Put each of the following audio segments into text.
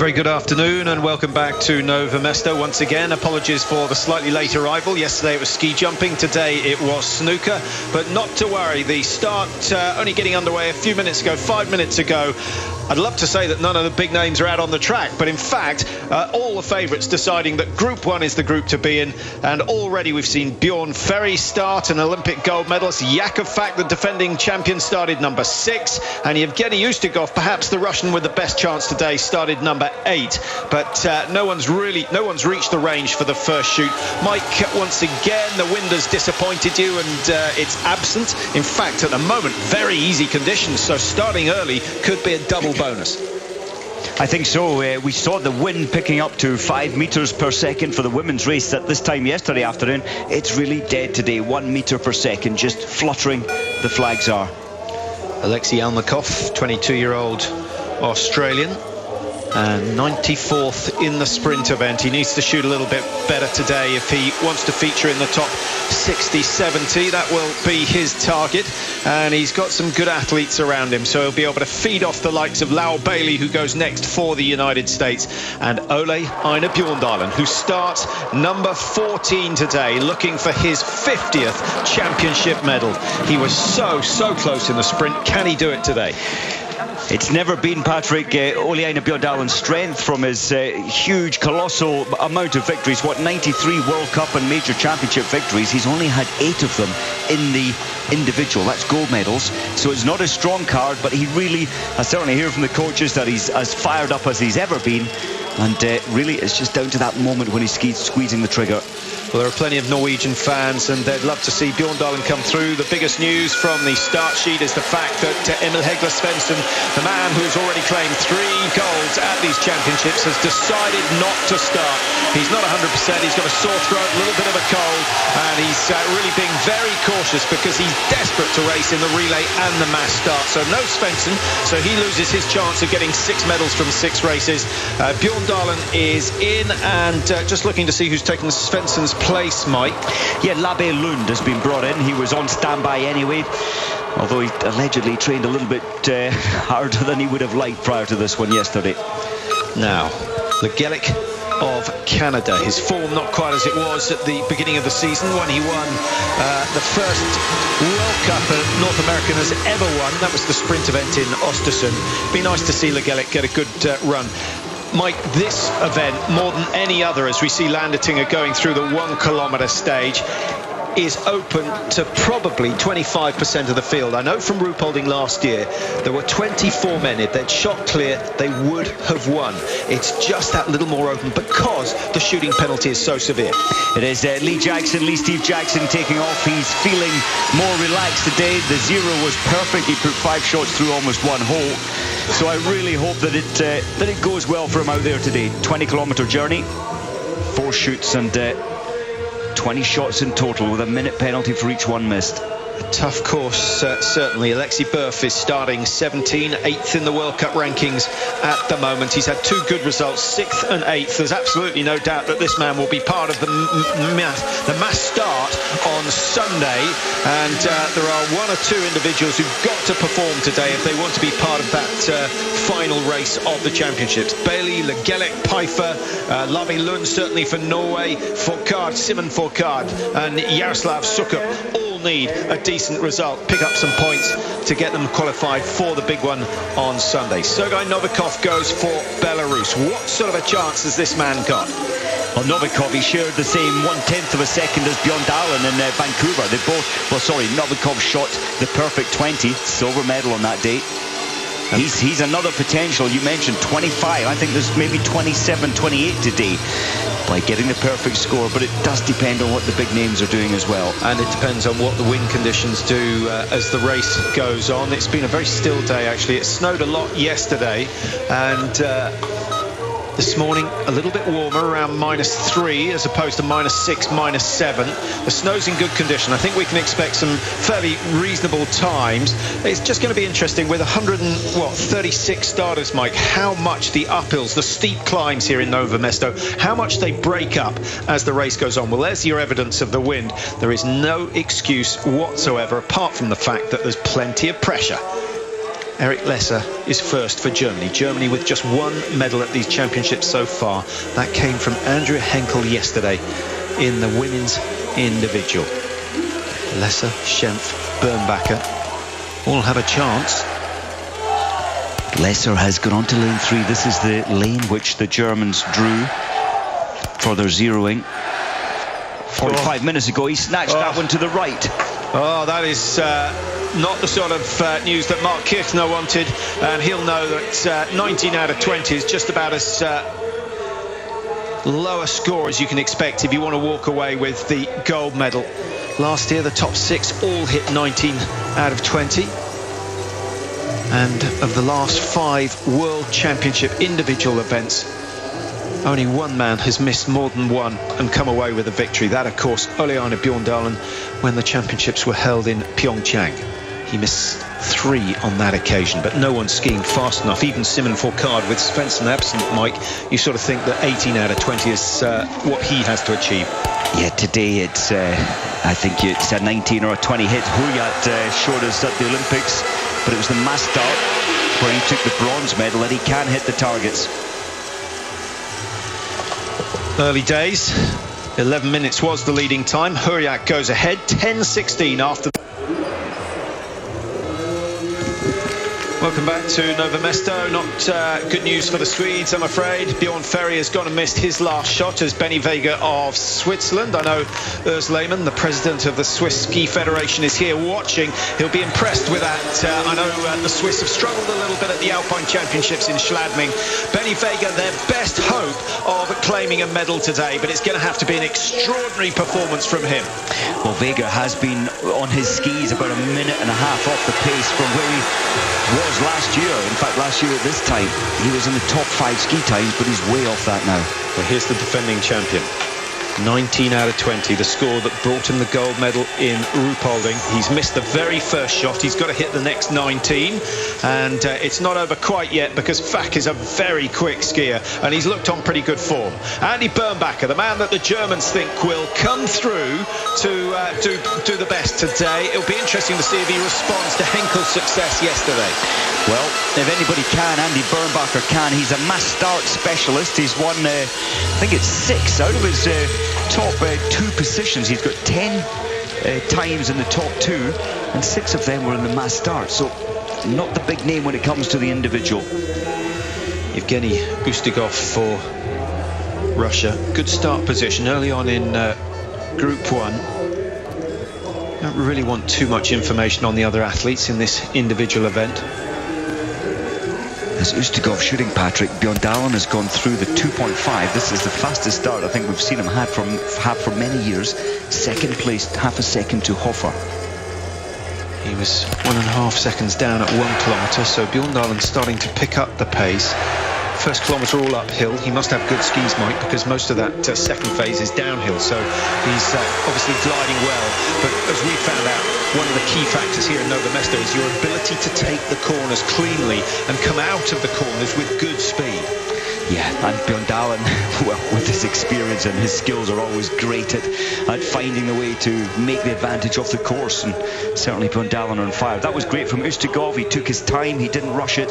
very good afternoon and welcome back to Nove Mesto once again. Apologies for the slightly late arrival. Yesterday it was ski jumping, today it was snooker. But not to worry, the start only getting underway a few minutes ago, 5 minutes ago. I'd love to say that none of the big names are out on the track, but in fact, all the favourites deciding that Group 1 is the group to be in. And already we've seen Bjorn Ferry start, an Olympic gold medalist. Yakov Fak, the defending champion, started number 6. And Yevgeny Ustikov, perhaps the Russian with the best chance today, started number 8. But no one's reached the range for the first shoot. Mike, once again, the wind has disappointed you and it's absent. In fact, at the moment, very easy conditions. So starting early could be a double bonus. I think so. We saw the wind picking up to 5 meters per second for the women's race at this time yesterday afternoon. It's really dead today, 1 meter per second, just fluttering the flags are. Alexei Almakov, 22-year-old Australian, and 94th in the sprint event. He needs to shoot a little bit better today if he wants to feature in the top 60-70. That will be his target, and he's got some good athletes around him, so he'll be able to feed off the likes of Lau Bailey, who goes next for the United States, and Ole Einar Bjorndalen, who starts number 14 today, looking for his 50th championship medal. He was so close in the sprint. Can he do it today? It's never been, Patrick, Ole Einar Bjorndalen's strength from his huge, colossal amount of victories. 93 World Cup and major championship victories. He's only had 8 of them in the individual. That's gold medals. So it's not a strong card, but he really, I certainly hear from the coaches that he's as fired up as he's ever been. And really, it's just down to that moment when he's squeezing the trigger. Well, there are plenty of Norwegian fans, and they'd love to see Bjorndalen come through. The biggest news from the start sheet is the fact that Emil Hegler Svensson, the man who's already claimed 3 golds at these championships, has decided not to start. He's not 100%. He's got a sore throat, a little bit of a cold, and he's really being very cautious because he's desperate to race in the relay and the mass start. So no Svensson, so he loses his chance of getting 6 medals from 6 races. Bjorndalen is in, and just looking to see who's taken Svensson's place, Mike. Yeah, Labe Lund has been brought in. He was on standby anyway, although he allegedly trained a little bit harder than he would have liked prior to this one yesterday. Now, Legelic of Canada. His form not quite as it was at the beginning of the season when he won the first World Cup a North American has ever won. That was the sprint event in Östersund. Be nice to see Legelic get a good run. Mike, this event, more than any other, as we see Landertinger going through the 1 kilometer stage, is open to probably 25% of the field. I know from Ruhpolding last year, there were 24 men. If they'd shot clear, they would have won. It's just that little more open because the shooting penalty is so severe. It is Lee Steve Jackson taking off. He's feeling more relaxed today. The 0 was perfect. He put 5 shots through almost 1 hole. So I really hope that it goes well for him out there today. 20-kilometer journey, 4 shoots and 20 shots in total with a minute penalty for each one missed. A tough course, certainly. Alexei Burf is starting 17, 8th in the World Cup rankings at the moment. He's had 2 good results, 6th and 8th. There's absolutely no doubt that this man will be part of the mass start on Sunday. And there are 1 or 2 individuals who've got to perform today if they want to be part of that final race of the championships. Bailey, Legelic, Pfeiffer, Labe Lund certainly for Norway, Simon Fourcade and Jaroslav Sukup all need a decent result, pick up some points to get them qualified for the big one on Sunday. Sergei Novikov goes for Belarus. What sort of a chance has this man got? Well, Novikov, he shared the same 1/10 of a second as Bjorndalen in Vancouver. They both, Novikov shot the perfect 20, silver medal on that day. He's another potential. You mentioned 25. I think there's maybe 27, 28 today by getting the perfect score. But it does depend on what the big names are doing as well. And it depends on what the wind conditions do as the race goes on. It's been a very still day, actually. It snowed a lot yesterday. And this morning, a little bit warmer, around -3 as opposed to -6, -7. The snow's in good condition. I think we can expect some fairly reasonable times. It's just going to be interesting with 136 starters, Mike, how much the uphills, the steep climbs here in Nove Mesto, how much they break up as the race goes on. Well, there's your evidence of the wind. There is no excuse whatsoever, apart from the fact that there's plenty of pressure. Eric Lesser is first for Germany. Germany with just one medal at these championships so far. That came from Andrew Henkel yesterday in the women's individual. Lesser, Schempf, Bernbacher all have a chance. Lesser has gone on to lane 3. This is the lane which the Germans drew for their zeroing. 45 minutes ago, he snatched that one to the right. Oh, that is not the sort of news that Mark Kirchner wanted, and he'll know that 19 out of 20 is just about as low a score as you can expect if you want to walk away with the gold medal. Last year, the top 6 all hit 19 out of 20. And of the last 5 World Championship individual events, only one man has missed more than one and come away with a victory. That, of course, Oleana Bjorndalen, when the championships were held in Pyeongchang. He missed 3 on that occasion, but no one's skiing fast enough. Even Simon Fourcade, with Svensson absent, Mike, you sort of think that 18 out of 20 is what he has to achieve. Yeah, today it's, I think it's a 19 or a 20 hit. Hurjat showed us at the Olympics, but it was the mass start where he took the bronze medal, and he can hit the targets. Early days, 11 minutes was the leading time. Hurjat goes ahead, 10:16 after. Welcome back to Nove Mesto. Not good news for the Swedes, I'm afraid. Bjorn Ferry has gone and missed his last shot as Benny Vega of Switzerland. I know Urs Lehmann, the president of the Swiss Ski Federation, is here watching. He'll be impressed with that. I know the Swiss have struggled a little bit at the Alpine Championships in Schladming. Benny Vega, their best hope of claiming a medal today, but it's going to have to be an extraordinary performance from him. Well, Vega has been on his skis about a minute and a half off the pace from where he was last year. In fact, last year at this time, he was in the top 5 ski times, but he's way off that now. Well, here's the defending champion. 19 out of 20, the score that brought him the gold medal in Ruhpolding. He's missed the very first shot. He's got to hit the next 19, and it's not over quite yet because Fak is a very quick skier, and he's looked on pretty good form. Andy Bernbacher, the man that the Germans think will come through to do the best today. It'll be interesting to see if he responds to Henkel's success yesterday. Well, if anybody can, Andy Bernbacher can. He's a mass start specialist. He's won, I think it's 6 out of his top 2 positions. He's got 10 times in the top 2, and 6 of them were in the mass start. So not the big name when it comes to the individual. Evgeny Ustigov for Russia. Good start position early on in Group 1. Don't really want too much information on the other athletes in this individual event. As Ustigov shooting, Patrick, Bjorndalen has gone through the 2.5. This is the fastest start I think we've seen him have for many years. Second place, half a second to Hofer. He was 1.5 seconds down at 1 kilometre, so Bjorndalen starting to pick up the pace. First kilometre all uphill. He must have good skis, Mike, because most of that second phase is downhill, so he's obviously gliding well. But as we found out, one of the key factors here in Nove Mesto is your ability to take the corners cleanly and come out of the corners with good speed. Yeah, and Bjorndalen, well, with his experience and his skills, are always great at finding the way to make the advantage of the course, and certainly Bjorndalen on fire. That was great from Ustigov. He took his time, he didn't rush it.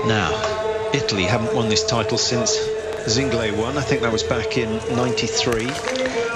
Now, Italy haven't won this title since Zingle won. I think that was back in '93.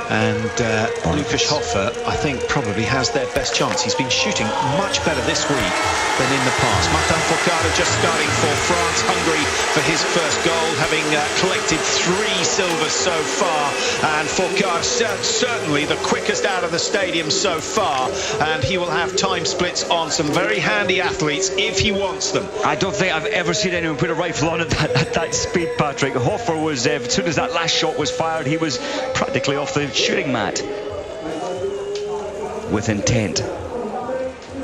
And Lukas Hofer, I think, probably has their best chance. He's been shooting much better this week than in the past. Martin Fourcade just starting for France, Hungary for his first gold, having collected 3 silvers so far. And Fourcade certainly the quickest out of the stadium so far. And he will have time splits on some very handy athletes if he wants them. I don't think I've ever seen anyone put a rifle on at that speed, Patrick. Hofer was, as soon as that last shot was fired, he was practically off the shooting mat with intent.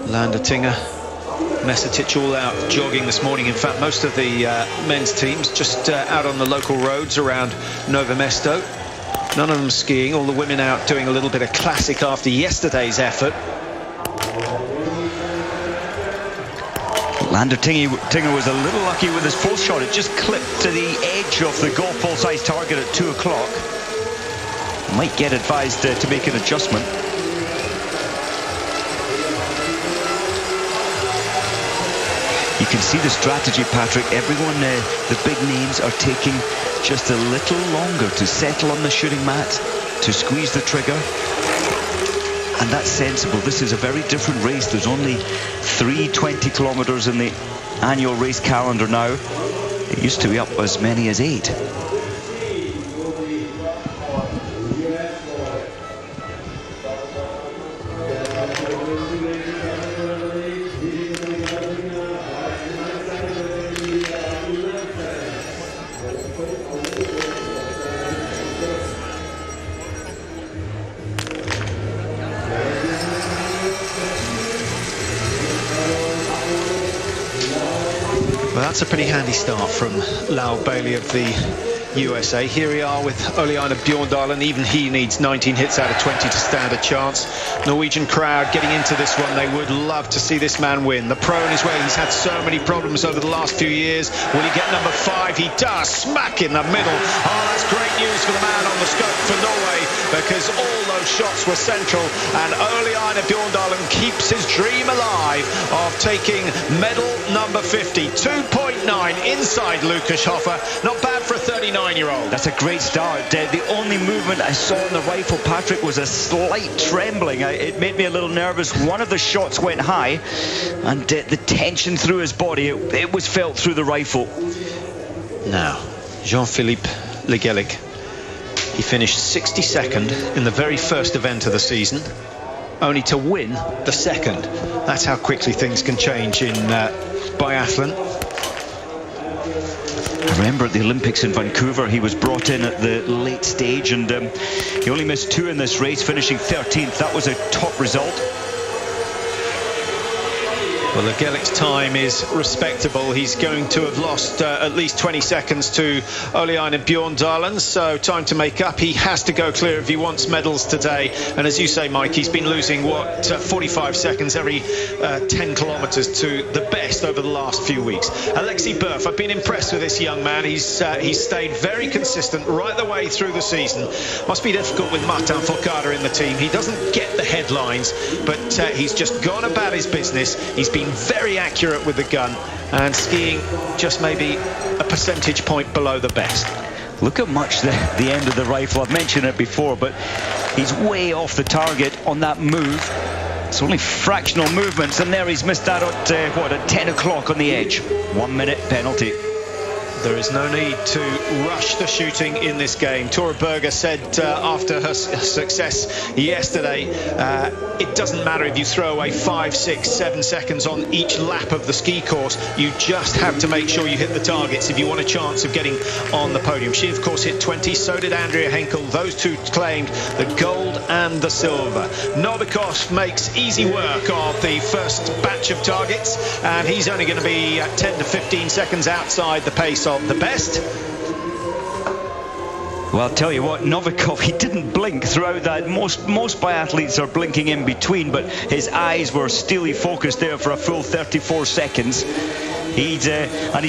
Landertinger, Mesetic all out jogging this morning. In fact, most of the men's teams just out on the local roads around Nove Mesto. None of them skiing. All the women out doing a little bit of classic after yesterday's effort. Landertinger was a little lucky with his 4th shot. It just clipped to the edge of the golf ball size target at 2 o'clock. Might get advised to make an adjustment. can see the strategy, Patrick. Everyone, the big names, are taking just a little longer to settle on the shooting mat, to squeeze the trigger. And that's sensible. This is a very different race. There's only 3 20 kilometers in the annual race calendar now. It used to be up as many as 8. Well, that's a pretty handy start from Lau Bailey of the USA. Here we are with Oleana Bjorndalen. Even he needs 19 hits out of 20 to stand a chance. Norwegian crowd getting into this one. They would love to see this man win. The pro in his way, he's had so many problems over the last few years. Will he get number 5? He does. Smack in the middle. Oh, that's great news for the man on the scope for Norway, because all those shots were central, and Oleana Bjorndalen keeps his dream alive of taking medal number 50. 2.9 inside Lucas Hoffer. Not bad for a 39-year-old. That's a great start. The only movement I saw on the rifle, Patrick, was a slight trembling. It made me a little nervous. One of the shots went high, and the tension through his body, it was felt through the rifle. Now, Jean-Philippe Legelik. He finished 62nd in the very first event of the season, only to win the second. That's how quickly things can change in biathlon. Remember at the Olympics in Vancouver, he was brought in at the late stage, and he only missed 2 in this race, finishing 13th. That was a top result. Well, Legelik's time is respectable. He's going to have lost at least 20 seconds to Oleana Bjorndalen, so time to make up. He has to go clear if he wants medals today. And as you say, Mike, he's been losing, 45 seconds every 10 kilometres to the best over the last few weeks. Alexis Burf, I've been impressed with this young man. He's stayed very consistent right the way through the season. Must be difficult with Martin Fourcade in the team. He doesn't get the headlines, but he's just gone about his business. He's been very accurate with the gun, and skiing just maybe a percentage point below the best. Look how much the end of the rifle, I've mentioned it before, but he's way off the target on that move. It's only fractional movements, and there he's missed that at 10 o'clock on the edge. 1 minute penalty. There is no need to rush the shooting in this game. Tora Berger said after her success yesterday, it doesn't matter if you throw away 5, 6, 7 seconds on each lap of the ski course. You just have to make sure you hit the targets if you want a chance of getting on the podium. She, of course, hit 20. So did Andrea Henkel. Those two claimed the gold and the silver. Novikov makes easy work of the first batch of targets, and he's only going to be 10 to 15 seconds outside the pace of the best. Well, I'll tell you what, Novikov, he didn't blink throughout that. Most biathletes are blinking in between, but his eyes were steely focused there for a full 34 seconds. And